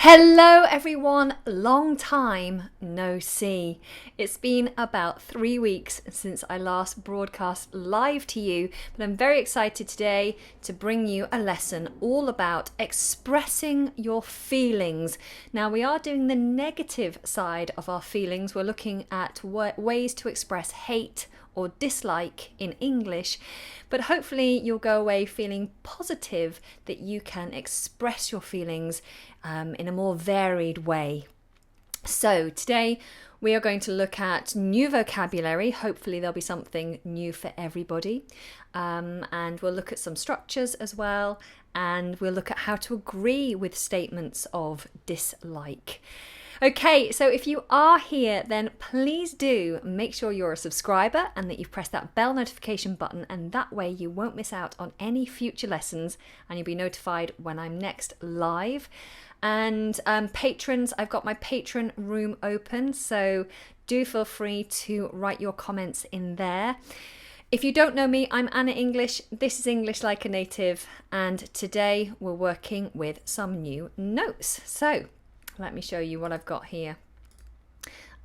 Hello everyone, long time no see. It's been about 3 weeks since I last broadcast live to you, but I'm very excited today to bring you a lesson all about expressing your feelings. Now we are doing the negative side of our feelings. We're looking at ways to express hate or dislike in English, but hopefully you'll go away feeling positive that you can express your feelings in a more varied way. So today we are going to look at new vocabulary. Hopefully there'll be something new for everybody, and we'll look at some structures as well, and we'll look at how to agree with statements of dislike. Okay, so if you are here, then please do make sure you're a subscriber and that you've pressed that bell notification button, and that way you won't miss out on any future lessons and you'll be notified when I'm next live. And patrons, I've got my patron room open, so do feel free to write your comments in there. If you don't know me, I'm Anna English. This is English Like a Native, and today we're working with some new notes. So let me show you what I've got here.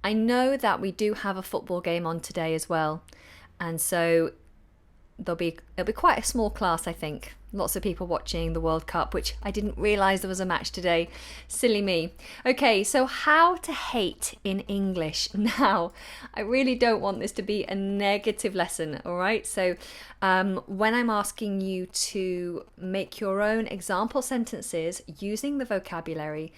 I know that we do have a football game on today as well, and so it'll be quite a small class, I think. Lots of people watching the World Cup, which I didn't realise there was a match today. Silly me. Okay, so how to hate in English. Now, I really don't want this to be a negative lesson, all right? So when I'm asking you to make your own example sentences using the vocabulary,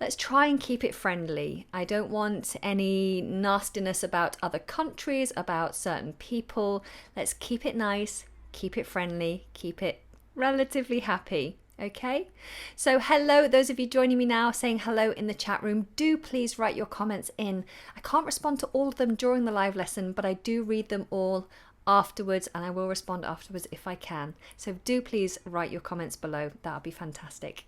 let's try and keep it friendly. I don't want any nastiness about other countries, about certain people. Let's keep it nice, keep it friendly, keep it relatively happy, okay? So hello, those of you joining me now, saying hello in the chat room, do please write your comments in. I can't respond to all of them during the live lesson, but I do read them all afterwards, and I will respond afterwards if I can. So do please write your comments below. That would be fantastic.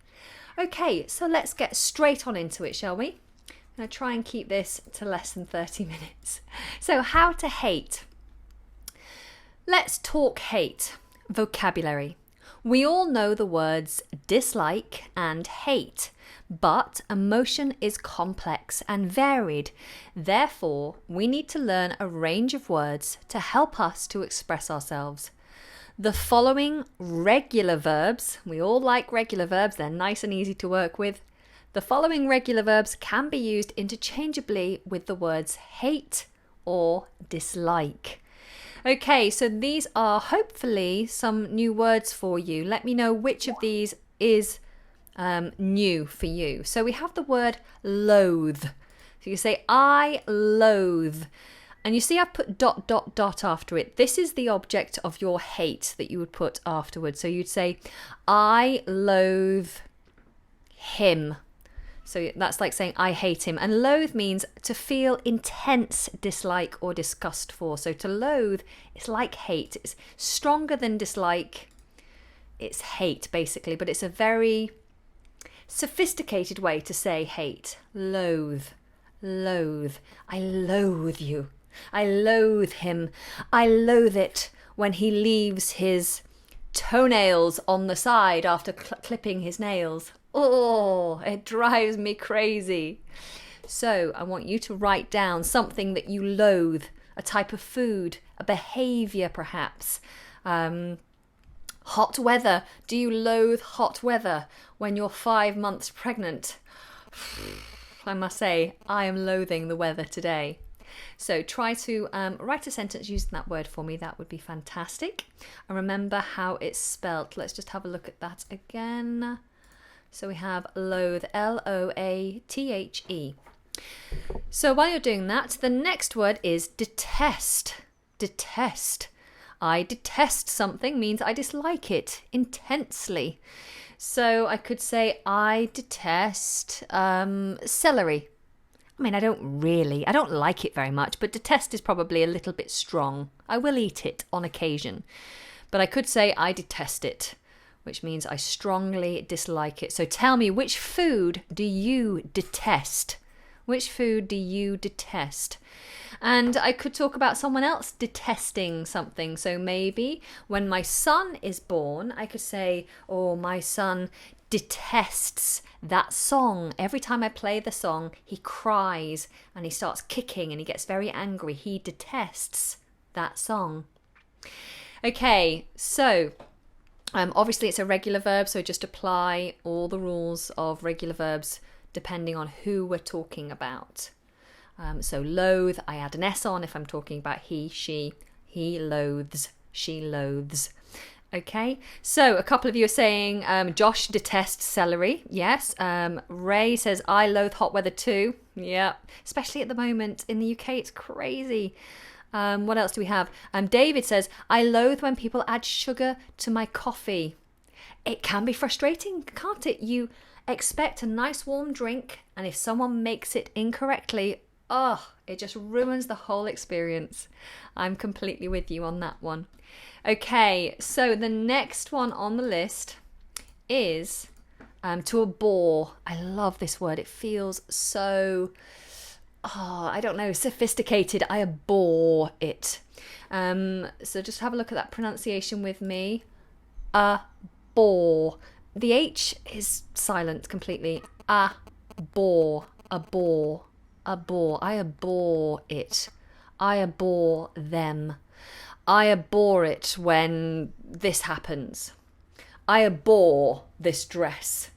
Okay, so let's get straight on into it, shall we? I'm going to try and keep this to less than 30 minutes. So how to hate. Let's talk hate. Vocabulary. We all know the words dislike and hate, but emotion is complex and varied. Therefore, we need to learn a range of words to help us to express ourselves. The following regular verbs, we all like regular verbs, they're nice and easy to work with. The following regular verbs can be used interchangeably with the words hate or dislike. Okay, so these are hopefully some new words for you. Let me know which of these is new for you. So we have the word loathe. So you say, I loathe. And you see I've put ... after it. This is the object of your hate that you would put afterwards. So you'd say, I loathe him. So that's like saying, I hate him. And loathe means to feel intense dislike or disgust for. So to loathe is like hate. It's stronger than dislike. It's hate, basically. But it's a very sophisticated way to say hate. Loathe. Loathe. I loathe you. I loathe him. I loathe it when he leaves his toenails on the side after clipping his nails. Oh, it drives me crazy. So I want you to write down something that you loathe, a type of food, a behaviour perhaps. Hot weather. Do you loathe hot weather when you're 5 months pregnant? I must say, I am loathing the weather today. So try to write a sentence using that word for me. That would be fantastic. And remember how it's spelt. Let's just have a look at that again. So we have loathe, Loathe. So while you're doing that, the next word is detest. Detest. I detest something means I dislike it intensely. So I could say I detest celery. I mean, I don't like it very much, but detest is probably a little bit strong. I will eat it on occasion. But I could say I detest it, which means I strongly dislike it. So tell me, which food do you detest? Which food do you detest? And I could talk about someone else detesting something. So maybe when my son is born, I could say, oh, my son detests that song. Every time I play the song, he cries and he starts kicking and he gets very angry. He detests that song. Okay, so obviously it's a regular verb, so just apply all the rules of regular verbs depending on who we're talking about. So loathe, I add an S on if I'm talking about he, she. He loathes, she loathes. Okay, so a couple of you are saying Josh detests celery. Yes. Ray says I loathe hot weather too. Yeah, especially at the moment in the UK, it's crazy. What else do we have? David says I loathe when people add sugar to my coffee. It can be frustrating, can't it? You expect a nice warm drink, and if someone makes it incorrectly, it just ruins the whole experience. I'm completely with you on that one. Okay, so the next one on the list is to abhor. I love this word. It feels so, I don't know, sophisticated. I abhor it. So just have a look at that pronunciation with me. Abhor. The H is silent completely. Abhor, abhor, abhor. I abhor it. I abhor them. I abhor it when this happens. I abhor this dress.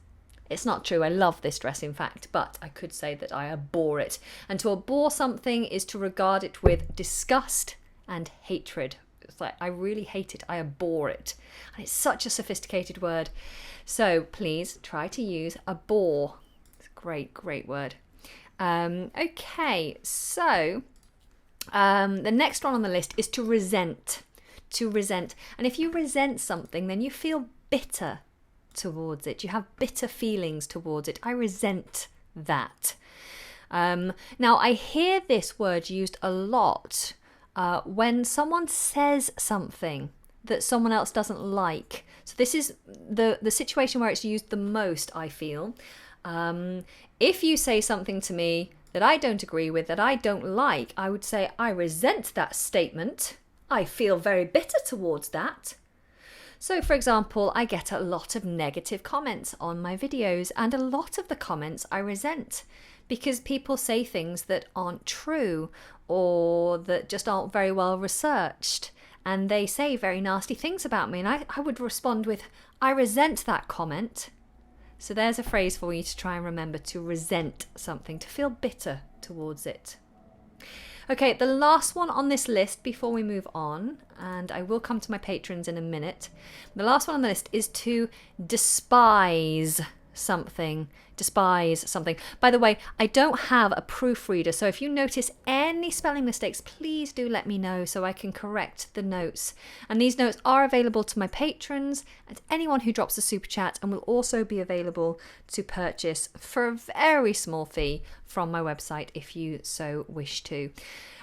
It's not true. I love this dress, in fact, but I could say that I abhor it. And to abhor something is to regard it with disgust and hatred. It's like, I really hate it. I abhor it. And it's such a sophisticated word. So please try to use abhor. It's a great, great word. Okay, so the next one on the list is to resent. To resent. And if you resent something, then you feel bitter towards it. You have bitter feelings towards it. I resent that. Now, I hear this word used a lot when someone says something that someone else doesn't like. So this is the situation where it's used the most, I feel. If you say something to me that I don't agree with, that I don't like, I would say, I resent that statement. I feel very bitter towards that. So, for example, I get a lot of negative comments on my videos, and a lot of the comments I resent because people say things that aren't true or that just aren't very well researched, and they say very nasty things about me, and I would respond with, I resent that comment. So there's a phrase for you to try and remember, to resent something, to feel bitter towards it. Okay, the last one on this list before we move on, and I will come to my patrons in a minute. The last one on the list is to despise something. Despise something. By the way, I don't have a proofreader, so if you notice any spelling mistakes, please do let me know so I can correct the notes. And these notes are available to my patrons and anyone who drops a super chat, and will also be available to purchase for a very small fee from my website if you so wish to.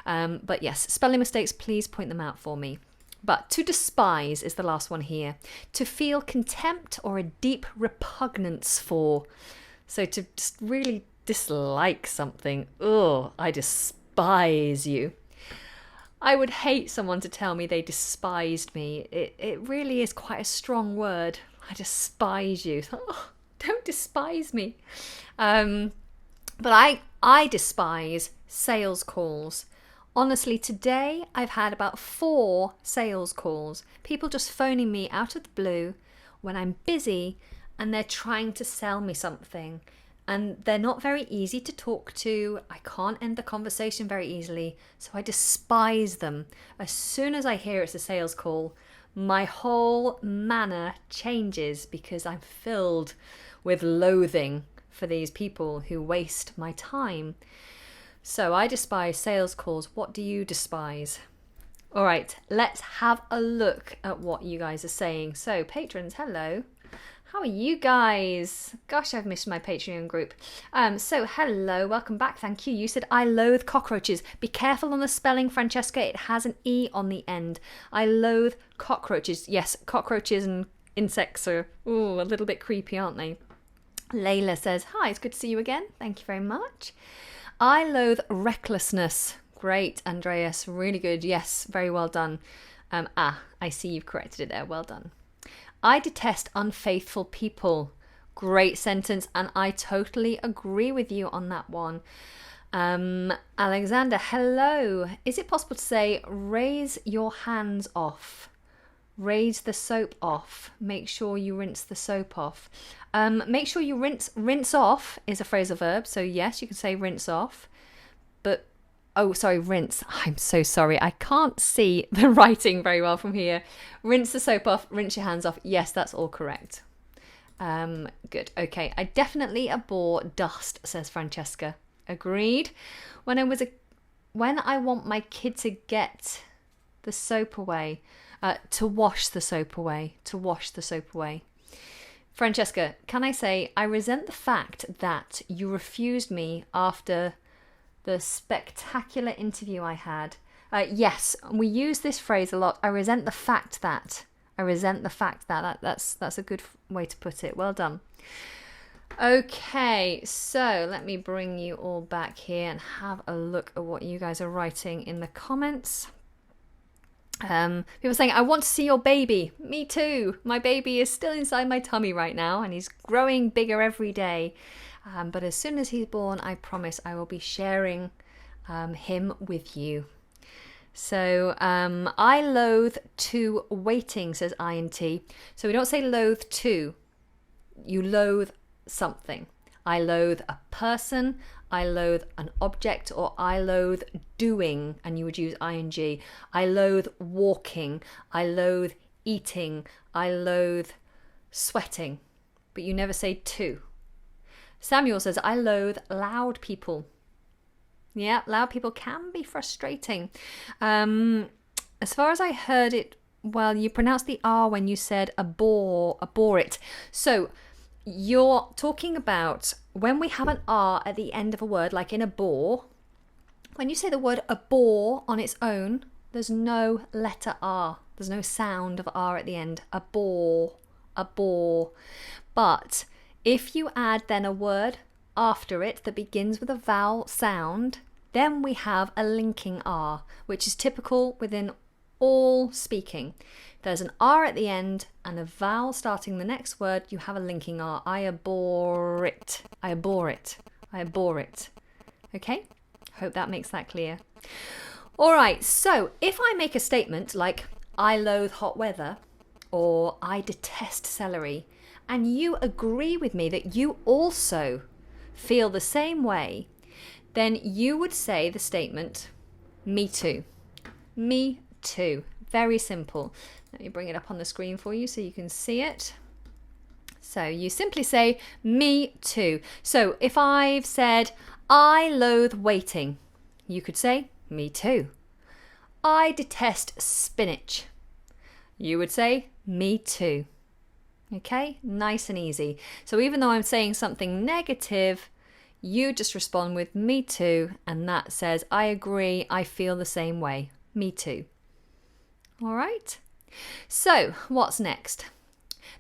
But yes, spelling mistakes, please point them out for me. But to despise is the last one here. To feel contempt or a deep repugnance for. So to just really dislike something. Ugh, I despise you. I would hate someone to tell me they despised me. It really is quite a strong word. I despise you. Oh, don't despise me. But I despise sales calls. Honestly, today I've had about 4 sales calls. People just phoning me out of the blue when I'm busy and they're trying to sell me something. And they're not very easy to talk to. I can't end the conversation very easily. So I despise them. As soon as I hear it's a sales call, my whole manner changes because I'm filled with loathing for these people who waste my time. So I despise sales calls. What do you despise? All right, let's have a look at what you guys are saying. So patrons, hello. How are you guys? Gosh, I've missed my Patreon group. So hello, welcome back. Thank you. You said, I loathe cockroaches. Be careful on the spelling, Francesca. It has an E on the end. I loathe cockroaches. Yes, cockroaches and insects are a little bit creepy, aren't they? Layla says, hi, it's good to see you again. Thank you very much. I loathe recklessness. Great, Andreas. Really good. Yes, very well done. I see you've corrected it there. Well done. I detest unfaithful people. Great sentence, and I totally agree with you on that one. Alexander, hello. Is it possible to say raise your hands off? Raise the soap off. Make sure you rinse the soap off. Make sure you rinse off is a phrasal verb. So yes, you can say rinse off. But, rinse. I'm so sorry. I can't see the writing very well from here. Rinse the soap off, rinse your hands off. Yes, that's all correct. Good. Okay. I definitely abhor dust, says Francesca. Agreed. When I want my kid to get the soap away, to wash the soap away. Francesca, can I say, I resent the fact that you refused me after the spectacular interview I had. Yes, we use this phrase a lot. I resent the fact that. That's a good way to put it. Well done. Okay, so let me bring you all back here and have a look at what you guys are writing in the comments. People saying, I want to see your baby. Me too. My baby is still inside my tummy right now and he's growing bigger every day. But as soon as he's born, I promise I will be sharing him with you. So I loathe to waiting, says INT. So we don't say loathe to. You loathe something. I loathe a person, I loathe an object, or I loathe doing, and you would use ing. I loathe walking, I loathe eating, I loathe sweating, but you never say to. Samuel says, I loathe loud people. Yeah, loud people can be frustrating. As far as I heard it, well, you pronounced the R when you said abhor it. So you're talking about when we have an R at the end of a word, like in abhor. When you say the word abhor on its own, there's no letter R. There's no sound of R at the end. Abhor. But if you add then a word after it that begins with a vowel sound, then we have a linking R, which is typical within all speaking. There's an R at the end and a vowel starting the next word, you have a linking R. I abhor it. Okay? Hope that makes that clear. All right, so if I make a statement like, I loathe hot weather, or I detest celery, and you agree with me that you also feel the same way, then you would say the statement, me too. Me too. Very simple. Let me bring it up on the screen for you so you can see it. So you simply say, me too. So if I've said, I loathe waiting, you could say, me too. I detest spinach. You would say, me too. Okay, nice and easy. So even though I'm saying something negative, you just respond with me too, and that says, I agree, I feel the same way. Me too. All right. So what's next?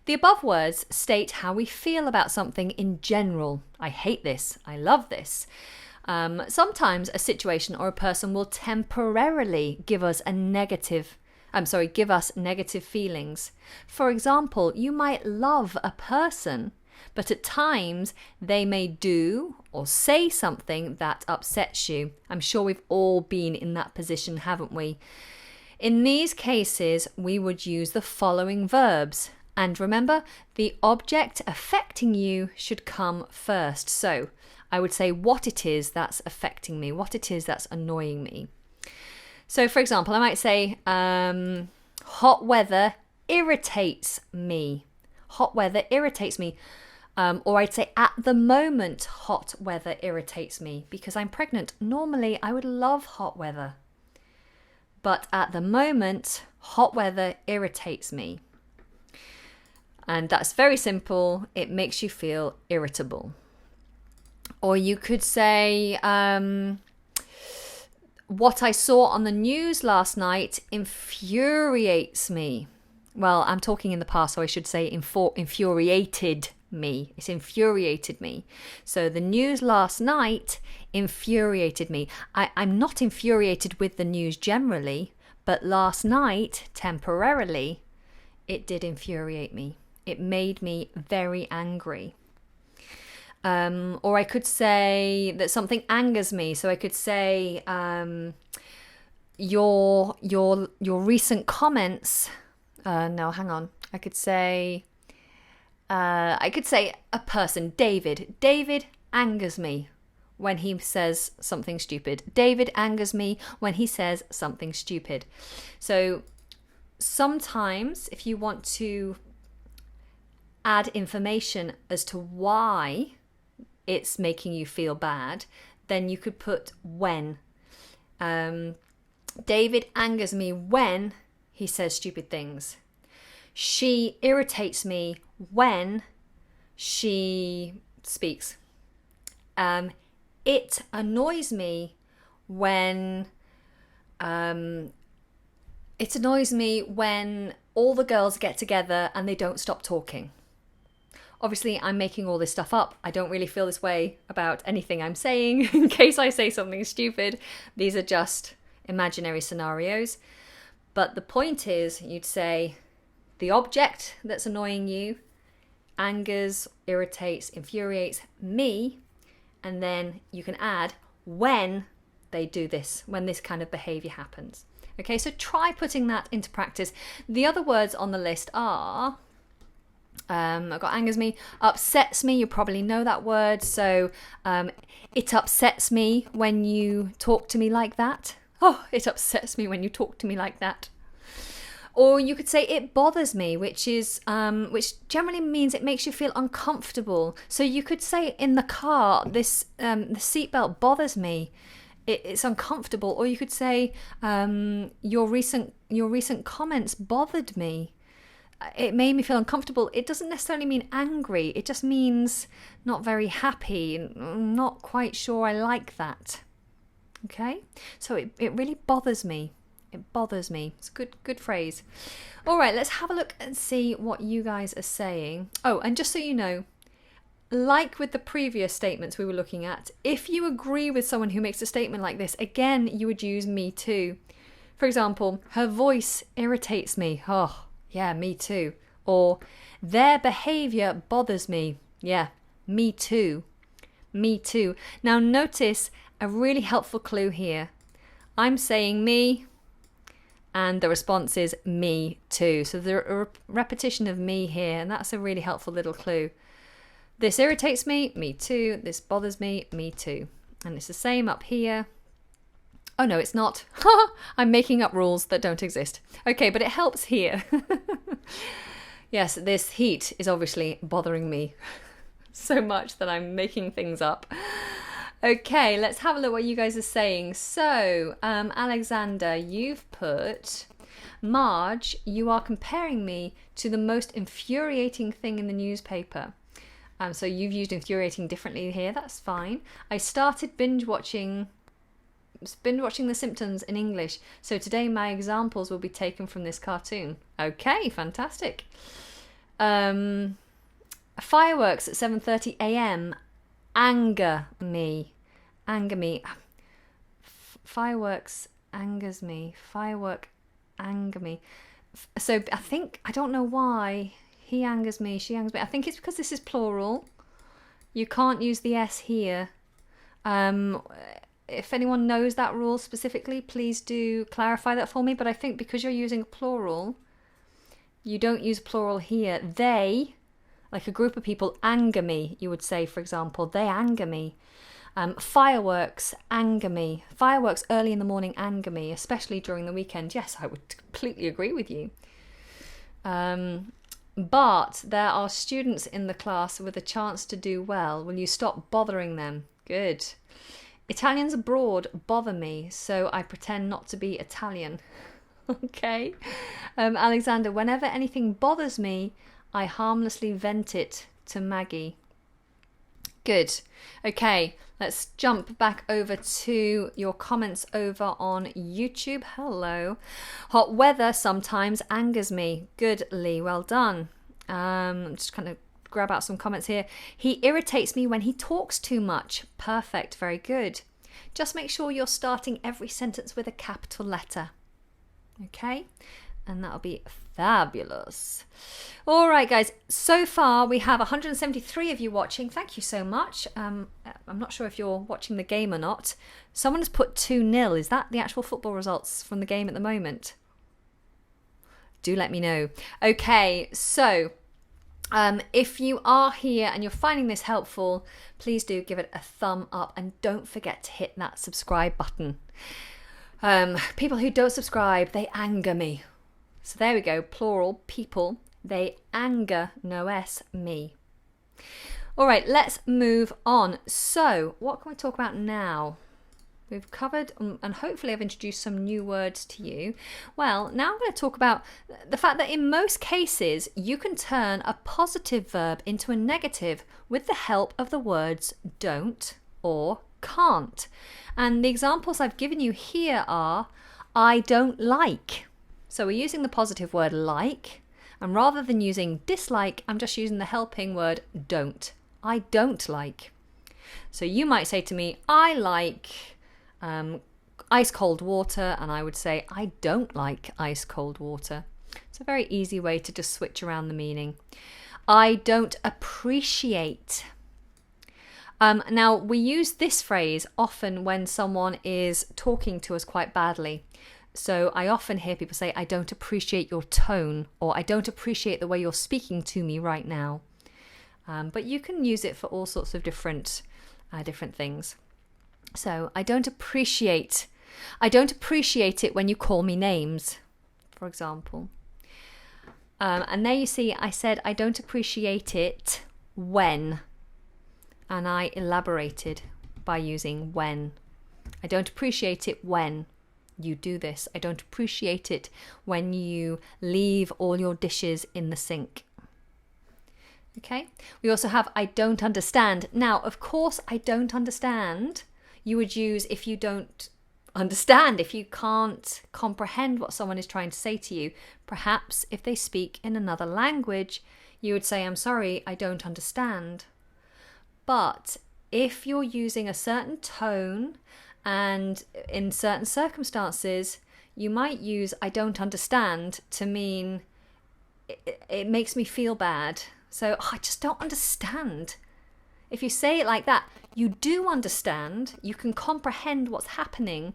The above words state how we feel about something in general. I hate this. I love this. Sometimes a situation or a person will temporarily give us negative feelings. For example, you might love a person, but at times they may do or say something that upsets you. I'm sure we've all been in that position, haven't we? In these cases, we would use the following verbs. And remember, the object affecting you should come first. So I would say what it is that's affecting me, what it is that's annoying me. So for example, I might say, hot weather irritates me. Hot weather irritates me. Or I'd say, at the moment, hot weather irritates me because I'm pregnant. Normally, I would love hot weather. But at the moment, hot weather irritates me. And that's very simple. It makes you feel irritable. Or you could say, what I saw on the news last night infuriates me. Well, I'm talking in the past, so I should say infuriated me. It's infuriated me. So the news last night infuriated me. I'm not infuriated with the news generally, but last night, temporarily, it did infuriate me. It made me very angry. Or I could say that something angers me. So I could say your recent comments. No, hang on. I could say a person, David. David angers me when he says something stupid. David angers me when he says something stupid. So sometimes if you want to add information as to why it's making you feel bad, then you could put when. David angers me when he says stupid things. She irritates me when she speaks. It annoys me when all the girls get together and they don't stop talking. Obviously, I'm making all this stuff up. I don't really feel this way about anything I'm saying. In case I say something stupid, these are just imaginary scenarios. But the point is, you'd say the object that's annoying you angers, irritates, infuriates me, and then you can add when they do this, when this kind of behavior happens. Okay, so try putting that into practice. The other words on the list are, I've got angers me, upsets me, you probably know that word. So it upsets me when you talk to me like that. Oh, it upsets me when you talk to me like that. Or you could say it bothers me, which generally means it makes you feel uncomfortable. So you could say in the car, the seatbelt bothers me. It's uncomfortable. Or you could say your recent comments bothered me. It made me feel uncomfortable. It doesn't necessarily mean angry. It just means not very happy. Not quite sure I like that. Okay, so it really bothers me. It bothers me. It's a good phrase. All right, let's have a look and see what you guys are saying. Oh, and just so you know, like with the previous statements we were looking at, if you agree with someone who makes a statement like this, again, you would use me too. For example, her voice irritates me. Oh, yeah, me too. Or their behavior bothers me. Yeah, me too. Me too. Now notice a really helpful clue here. I'm saying me, and the response is me too. So there's a repetition of me here, and that's a really helpful little clue. This irritates me too. This bothers me too. And it's the same up here. Oh no, it's not. I'm making up rules that don't exist. Okay, but it helps here. Yes, this heat is obviously bothering me so much that I'm making things up. Okay, let's have a look what you guys are saying. So, Alexander, you've put, Marge, you are comparing me to the most infuriating thing in the newspaper. So you've used infuriating differently here. That's fine. I started binge watching The Simpsons in English. So today my examples will be taken from this cartoon. Okay, fantastic. Fireworks at 7:30 a.m. anger me. Fireworks angers me. Firework anger me. So I don't know why he angers me, she angers me. I think it's because this is plural. You can't use the S here. If anyone knows that rule specifically, please do clarify that for me. But I think because you're using a plural, you don't use plural here. They, like a group of people, anger me, you would say, for example. They anger me. Fireworks anger me. Fireworks early in the morning anger me, especially during the weekend. Yes, I would completely agree with you. But there are students in the class with a chance to do well. Will you stop bothering them? Good. Italians abroad bother me, so I pretend not to be Italian. Okay. Alexander, whenever anything bothers me, I harmlessly vent it to Maggie. Good. Okay, let's jump back over to your comments over on YouTube. Hello. Hot weather sometimes angers me. Good, Lee. Well done. I'm just kind of grab out some comments here. He irritates me when he talks too much. Perfect. Very good. Just make sure you're starting every sentence with a capital letter. Okay. and that'll be fabulous. All right, guys, so far we have 173 of you watching. Thank you so much. I'm not sure if you're watching the game or not. Someone has put 2-0. Is that the actual football results from the game at the moment? Do let me know. Okay, so if you are here and you're finding this helpful, please do give it a thumb up and don't forget to hit that subscribe button. People who don't subscribe, they anger me. So there we go, plural, people, they anger, no S, me. All right, let's move on. So what can we talk about now? We've covered, and hopefully I've introduced some new words to you. Well, now I'm going to talk about the fact that in most cases, you can turn a positive verb into a negative with the help of the words don't or can't. And the examples I've given you here are, I don't like. So we're using the positive word like, and rather than using dislike, I'm just using the helping word don't. I don't like. So you might say to me, I like ice cold water, and I would say, I don't like ice cold water. It's a very easy way to just switch around the meaning. I don't appreciate. Now, we use this phrase often when someone is talking to us quite badly. So I often hear people say, I don't appreciate your tone, or I don't appreciate the way you're speaking to me right now. But you can use it for all sorts of different things. So I don't appreciate it when you call me names, for example. And there you see, I said I don't appreciate it when, and I elaborated by using when. I don't appreciate it when you do this. I don't appreciate it when you leave all your dishes in the sink. Okay. We also have I don't understand. Now, of course, I don't understand. You would use if you don't understand, if you can't comprehend what someone is trying to say to you. Perhaps if they speak in another language, you would say, I'm sorry, I don't understand. But if you're using a certain tone and in certain circumstances, you might use I don't understand to mean it makes me feel bad. So I just don't understand. If you say it like that, you do understand, you can comprehend what's happening,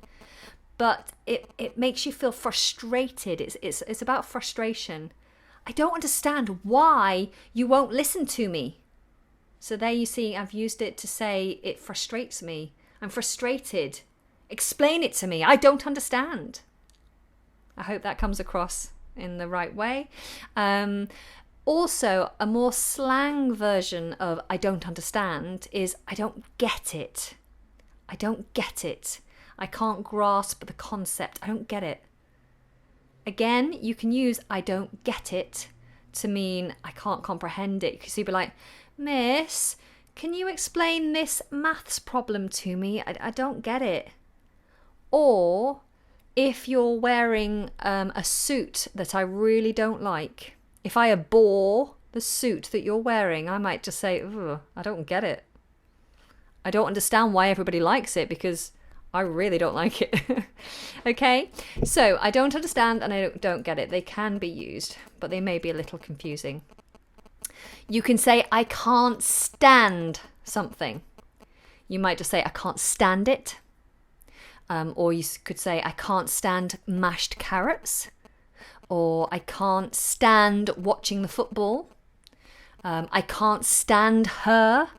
but it makes you feel frustrated. It's about frustration. I don't understand why you won't listen to me. So there you see, I've used it to say it frustrates me. I'm frustrated. Explain it to me. I don't understand. I hope that comes across in the right way. Also, a more slang version of I don't understand is I don't get it. I don't get it. I can't grasp the concept. I don't get it. Again, you can use I don't get it to mean I can't comprehend it. Because you'd be like, Miss, can you explain this maths problem to me? I don't get it. Or if you're wearing a suit that I really don't like, if I abhor the suit that you're wearing, I might just say, I don't get it. I don't understand why everybody likes it because I really don't like it. Okay? So I don't understand and I don't get it. They can be used, but they may be a little confusing. You can say, I can't stand something. You might just say, I can't stand it. Or you could say, I can't stand mashed carrots. Or I can't stand watching the football. I can't stand her.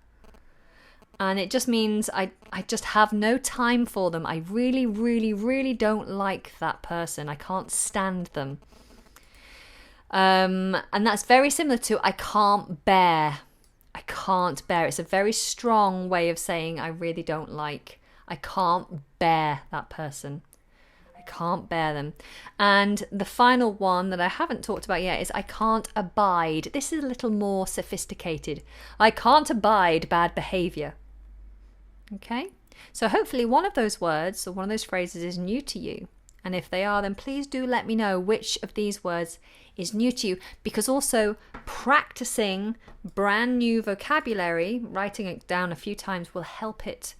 And it just means I just have no time for them. I really, really, really don't like that person. I can't stand them. And that's very similar to I can't bear. I can't bear. It's a very strong way of saying I really don't like. I can't bear that person. I can't bear them. And the final one that I haven't talked about yet is I can't abide. This is a little more sophisticated. I can't abide bad behaviour. Okay? So hopefully one of those words or one of those phrases is new to you. And if they are, then please do let me know which of these words is new to you, because also practicing brand new vocabulary, writing it down a few times will help it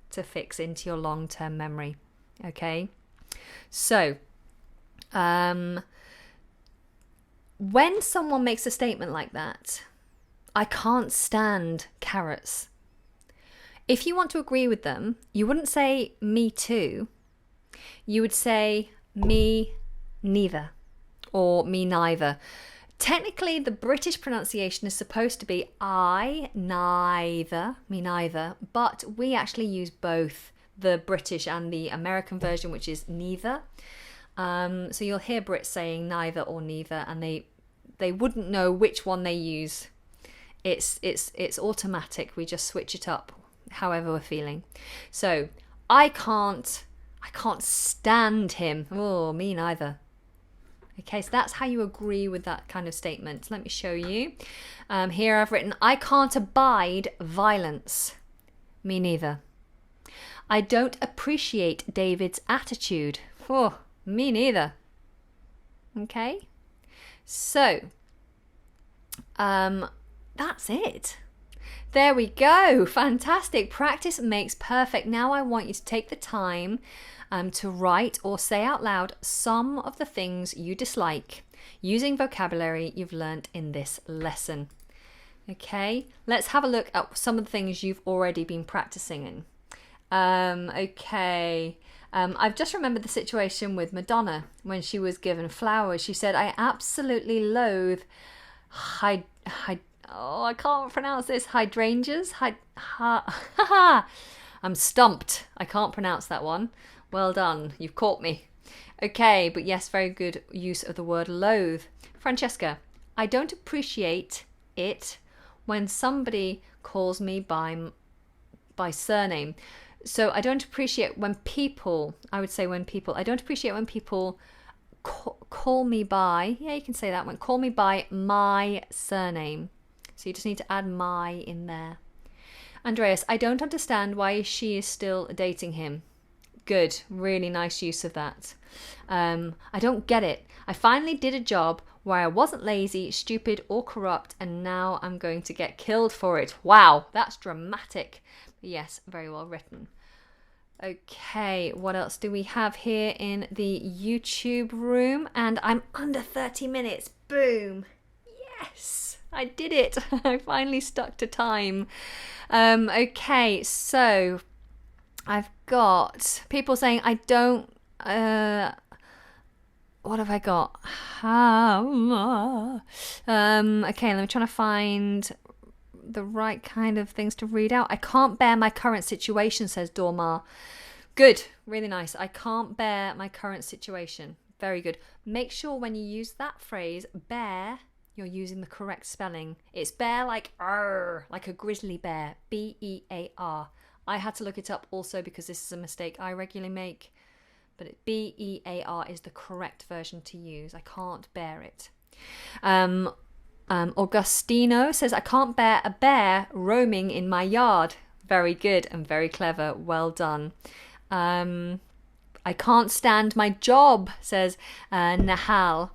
to fix into your long-term memory. Okay? So When someone makes a statement like that, I can't stand carrots. If you want to agree with them, you wouldn't say me too. You would say me neither or me neither. Technically, the British pronunciation is supposed to be I neither, me neither, but we actually use both the British and the American version, which is neither. So you'll hear Brits saying neither or neither, and they wouldn't know which one they use. It's automatic. We just switch it up however we're feeling. So I can't stand him. Oh, me neither. Okay, so that's how you agree with that kind of statement. Let me show you. Here I've written, I can't abide violence. Me neither. I don't appreciate David's attitude. Oh, me neither. Okay, so that's it. There we go. Fantastic. Practice makes perfect. Now I want you to take the time to write or say out loud some of the things you dislike using vocabulary you've learnt in this lesson. Okay, let's have a look at some of the things you've already been practicing in. I've just remembered the situation with Madonna when she was given flowers. She said, I absolutely loathe I can't pronounce this. Hydrangeas? I'm stumped. I can't pronounce that one. Well done. You've caught me. Okay, but yes, very good use of the word loathe. Francesca, I don't appreciate it when somebody calls me by surname. So I don't appreciate when people, I don't appreciate when people call me by, yeah, you can say that one, call me by my surname. So you just need to add my in there. Andreas, I don't understand why she is still dating him. Good, really nice use of that. I don't get it. I finally did a job where I wasn't lazy, stupid or corrupt, and now I'm going to get killed for it. Wow, that's dramatic. Yes, very well written. Okay, what else do we have here in the YouTube room? And I'm under 30 minutes. Boom. Yes, I did it. I finally stuck to time. Okay, so I've got people saying I don't... what have I got? Okay, let me try to find the right kind of things to read out. I can't bear my current situation, says Dormar. Good, really nice. I can't bear my current situation. Very good. Make sure when you use that phrase, bear, you're using the correct spelling. It's bear like like a grizzly bear, B-E-A-R. I had to look it up also because this is a mistake I regularly make, but B-E-A-R is the correct version to use. I can't bear it. Augustino says, I can't bear a bear roaming in my yard. Very good and very clever. Well done. I can't stand my job, says Nahal.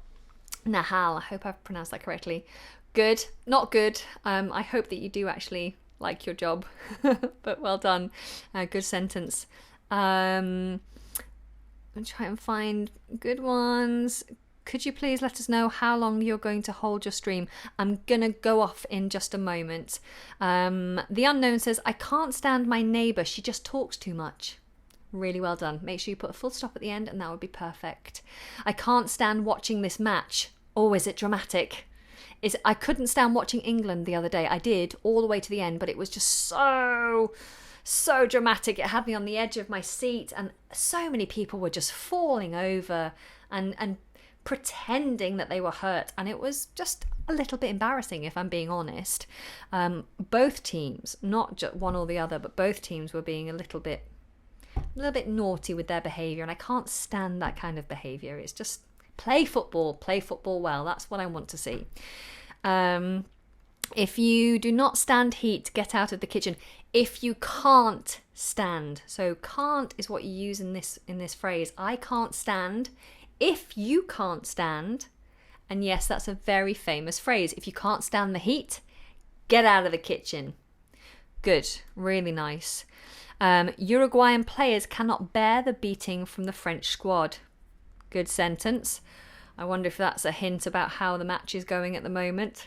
Nahal, I hope I've pronounced that correctly. Good, not good. I hope that you do actually like your job, but well done. Good sentence. I'll try and find good ones. Could you please let us know how long you're going to hold your stream? I'm going to go off in just a moment. The Unknown says, I can't stand my neighbour. She just talks too much. Really well done. Make sure you put a full stop at the end and that would be perfect. I can't stand watching this match. Oh, is it dramatic? I couldn't stand watching England the other day. I did all the way to the end, but it was just so dramatic. It had me on the edge of my seat and so many people were just falling over and pretending that they were hurt, and it was just a little bit embarrassing if I'm being honest. Both teams, not just one or the other, but both teams were being a little bit naughty with their behaviour, and I can't stand that kind of behaviour. It's just play football well. That's what I want to see. If you do not stand heat, get out of the kitchen. If you can't stand, so can't is what you use in this phrase. I can't stand. If you can't stand, and yes, that's a very famous phrase. If you can't stand the heat, get out of the kitchen. Good, really nice. Uruguayan players cannot bear the beating from the French squad. Good sentence. I wonder if that's a hint about how the match is going at the moment.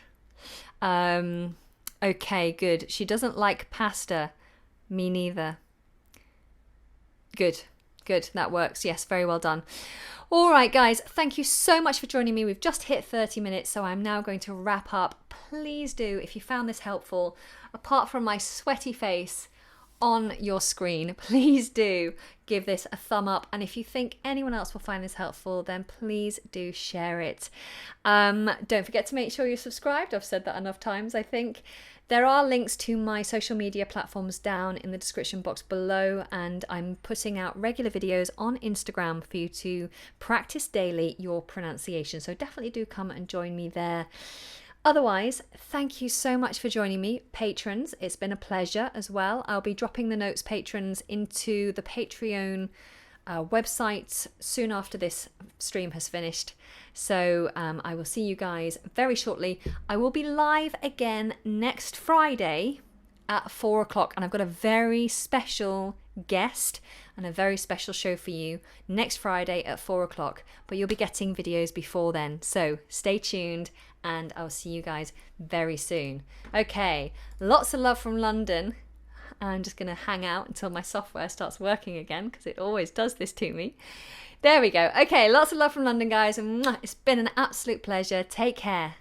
Okay, good. She doesn't like pasta. Me neither. Good. That works. Yes, very well done. All right, guys, thank you so much for joining me. We've just hit 30 minutes, so I'm now going to wrap up. Please do, if you found this helpful, apart from my sweaty face on your screen, please do give this a thumb up. And if you think anyone else will find this helpful, then please do share it. Don't forget to make sure you're subscribed. I've said that enough times, I think. There are links to my social media platforms down in the description box below, and I'm putting out regular videos on Instagram for you to practice daily your pronunciation. So definitely do come and join me there. Otherwise, thank you so much for joining me, patrons. It's been a pleasure as well. I'll be dropping the notes, patrons, into the Patreon website soon after this stream has finished. So I will see you guys very shortly. I will be live again next Friday at 4 o'clock, and I've got a very special guest and a very special show for you next Friday at 4 o'clock, but you'll be getting videos before then. So stay tuned, and I'll see you guys very soon. Okay, lots of love from London. I'm just going to hang out until my software starts working again, because it always does this to me. There we go. Okay, lots of love from London, guys. And it's been an absolute pleasure. Take care.